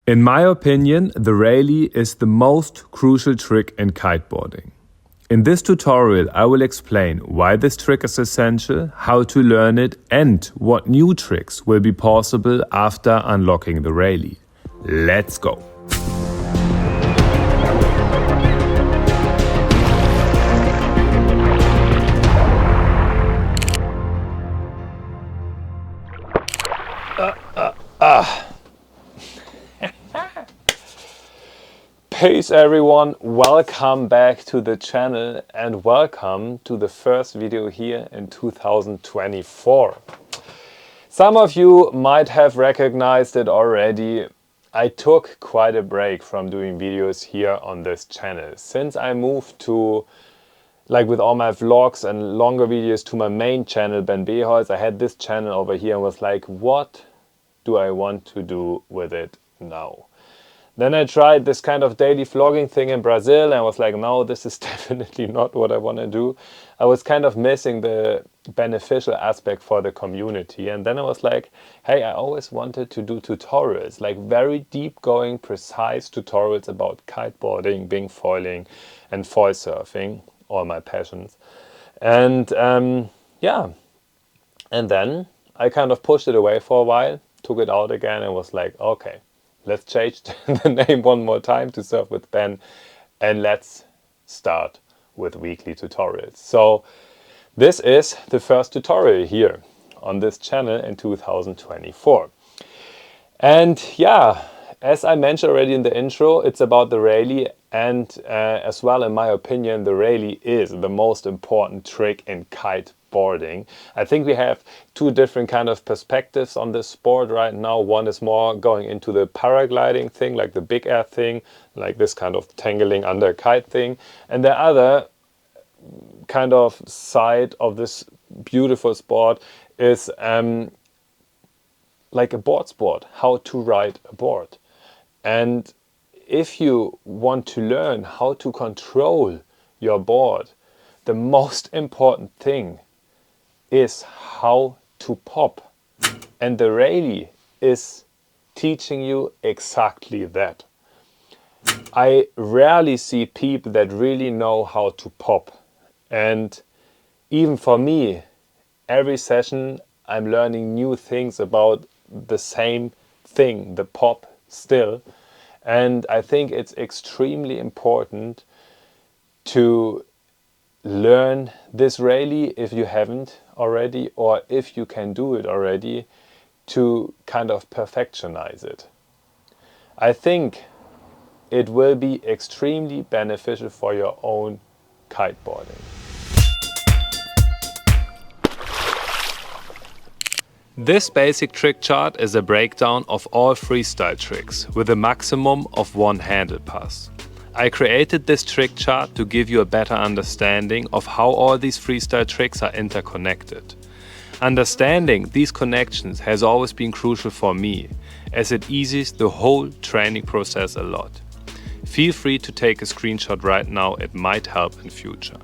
In my opinion, the railie is the most crucial trick in kiteboarding. In this tutorial, I will explain why this trick is essential, how to learn it, and what new tricks will be possible after unlocking the railie. Let's go! Peace everyone, welcome back to the channel and welcome to the first video here in 2024. Some of you might have recognized it already. I took quite a break from doing videos here on this channel. Since I moved to, with all my vlogs and longer videos, to my main channel, Beholz, I had this channel over here and was like, what do I want to do with it now? Then I tried this kind of daily vlogging thing in Brazil and I was like, no, this is definitely not what I want to do. I was kind of missing the beneficial aspect for the community. And then I was like, hey, I always wanted to do tutorials, like very deep going, precise tutorials about kiteboarding, wing foiling and foil surfing, all my passions. And yeah, and then I kind of pushed it away for a while, took it out again and was like, okay. Let's change the name one more time to Surf with Ben and let's start with weekly tutorials. So this is the first tutorial here on this channel in 2024. And yeah, as I mentioned already in the intro, it's about the railie and as well, in my opinion, the railie is the most important trick in kiteboarding. I think we have two different kind of perspectives on this sport right now. One is more going into the paragliding thing, like the big air thing, like this kind of tangling under a kite thing. And the other kind of side of this beautiful sport is like a board sport, how to ride a board. And if you want to learn how to control your board, the most important thing is how to pop. And the railie is teaching you exactly that. I rarely see people that really know how to pop. And even for me, every session I'm learning new things about the same thing, the pop still. And I think it's extremely important to learn this railie if you haven't already, or if you can do it already, to kind of perfectionize it. I think it will be extremely beneficial for your own kiteboarding. This basic trick chart is a breakdown of all freestyle tricks with a maximum of one handle pass. I created this trick chart to give you a better understanding of how all these freestyle tricks are interconnected. Understanding these connections has always been crucial for me, as it eases the whole training process a lot. Feel free to take a screenshot right now, it might help in future.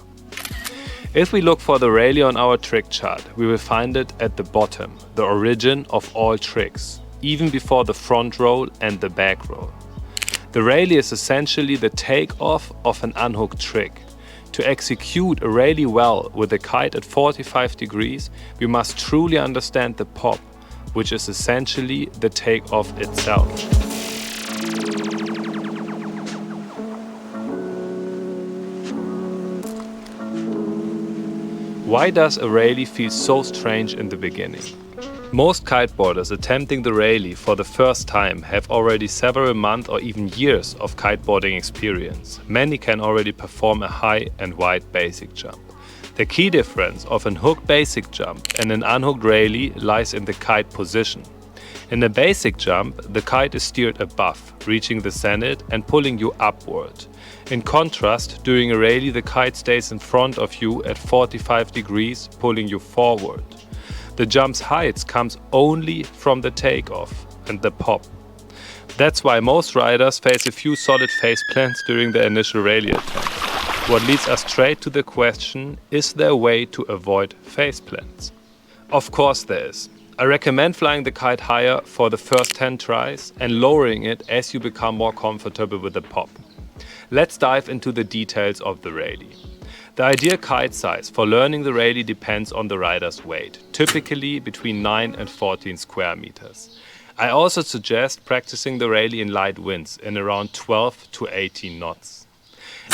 If we look for the railie on our trick chart, we will find it at the bottom, the origin of all tricks, even before the front roll and the back roll. The railie is essentially the takeoff of an unhooked trick. To execute a railie well with a kite at 45 degrees, we must truly understand the pop, which is essentially the takeoff itself. Why does a railie feel so strange in the beginning? Most kiteboarders attempting the railie for the first time have already several months or even years of kiteboarding experience. Many can already perform a high and wide basic jump. The key difference of an hooked basic jump and an unhooked railie lies in the kite position. In a basic jump, the kite is steered above, reaching the zenith and pulling you upward. In contrast, during a railie, the kite stays in front of you at 45 degrees, pulling you forward. The jump's height comes only from the takeoff and the pop. That's why most riders face a few solid face plants during the initial railie attempt. What leads us straight to the question, is there a way to avoid face plants? Of course there is. I recommend flying the kite higher for the first 10 tries and lowering it as you become more comfortable with the pop. Let's dive into the details of the rally. The ideal kite size for learning the rally depends on the rider's weight, typically between 9 and 14 square meters. I also suggest practicing the rally in light winds in around 12 to 18 knots.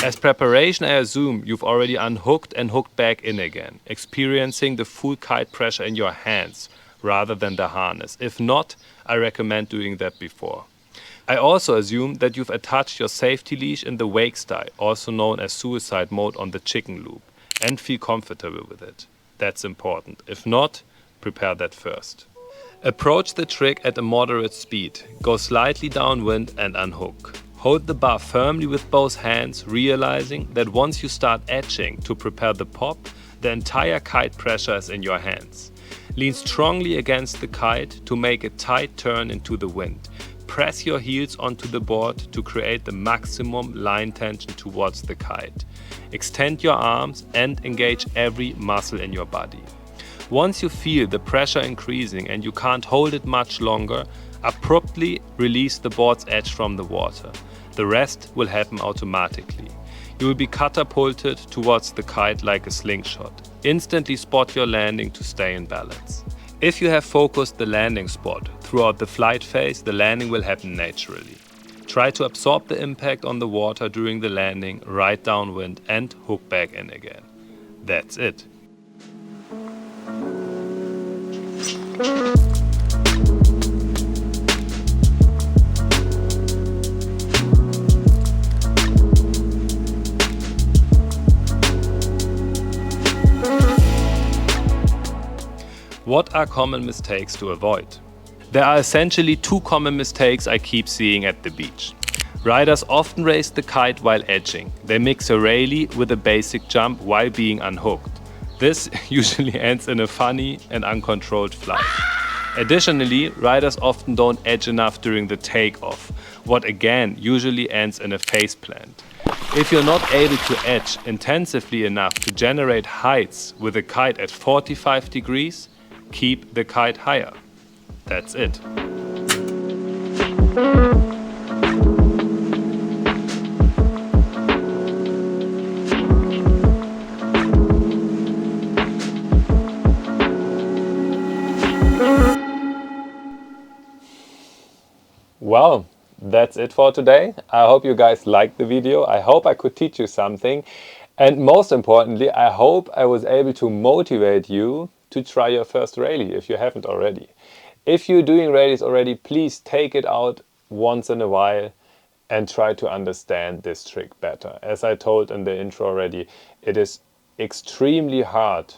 As preparation, I assume you've already unhooked and hooked back in again, experiencing the full kite pressure in your hands rather than the harness. If not, I recommend doing that before. I also assume that you've attached your safety leash in the wake style, also known as suicide mode on the chicken loop, and feel comfortable with it. That's important. If not, prepare that first. Approach the trick at a moderate speed. Go slightly downwind and unhook. Hold the bar firmly with both hands, realizing that once you start edging to prepare the pop, the entire kite pressure is in your hands. Lean strongly against the kite to make a tight turn into the wind. Press your heels onto the board to create the maximum line tension towards the kite. Extend your arms and engage every muscle in your body. Once you feel the pressure increasing and you can't hold it much longer, abruptly release the board's edge from the water. The rest will happen automatically. You will be catapulted towards the kite like a slingshot. Instantly spot your landing to stay in balance. If you have focused the landing spot throughout the flight phase, the landing will happen naturally. Try to absorb the impact on the water during the landing, right downwind and hook back in again. That's it. What are common mistakes to avoid? There are essentially two common mistakes I keep seeing at the beach. Riders often raise the kite while edging. They mix a rally with a basic jump while being unhooked. This usually ends in a funny and uncontrolled flight. Additionally, riders often don't edge enough during the takeoff, what again usually ends in a faceplant. If you're not able to edge intensively enough to generate heights with a kite at 45 degrees, keep the kite higher. That's it. Well, that's it for today. I hope you guys liked the video. I hope I could teach you something. And most importantly, I hope I was able to motivate you to try your first rally if you haven't already. If you're doing rallies already, please take it out once in a while and try to understand this trick better. As I told in the intro already, it is extremely hard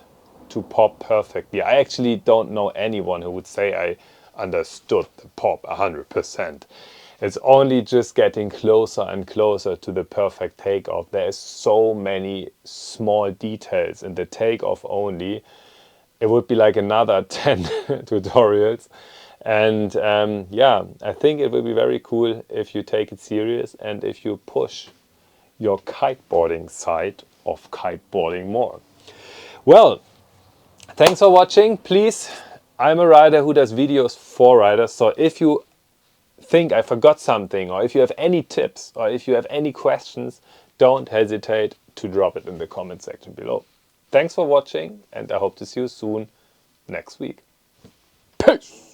to pop perfectly. I actually don't know anyone who would say I understood the pop 100%. It's only just getting closer and closer to the perfect takeoff. There is so many small details in the takeoff only. It would be like another 10 tutorials. And yeah, I think it will be very cool if you take it serious and if you push your kiteboarding side of kiteboarding more. Well, thanks for watching. Please, I'm a rider who does videos for riders. So if you think I forgot something, or if you have any tips, or if you have any questions, don't hesitate to drop it in the comment section below. Thanks for watching, and I hope to see you soon next week. Peace!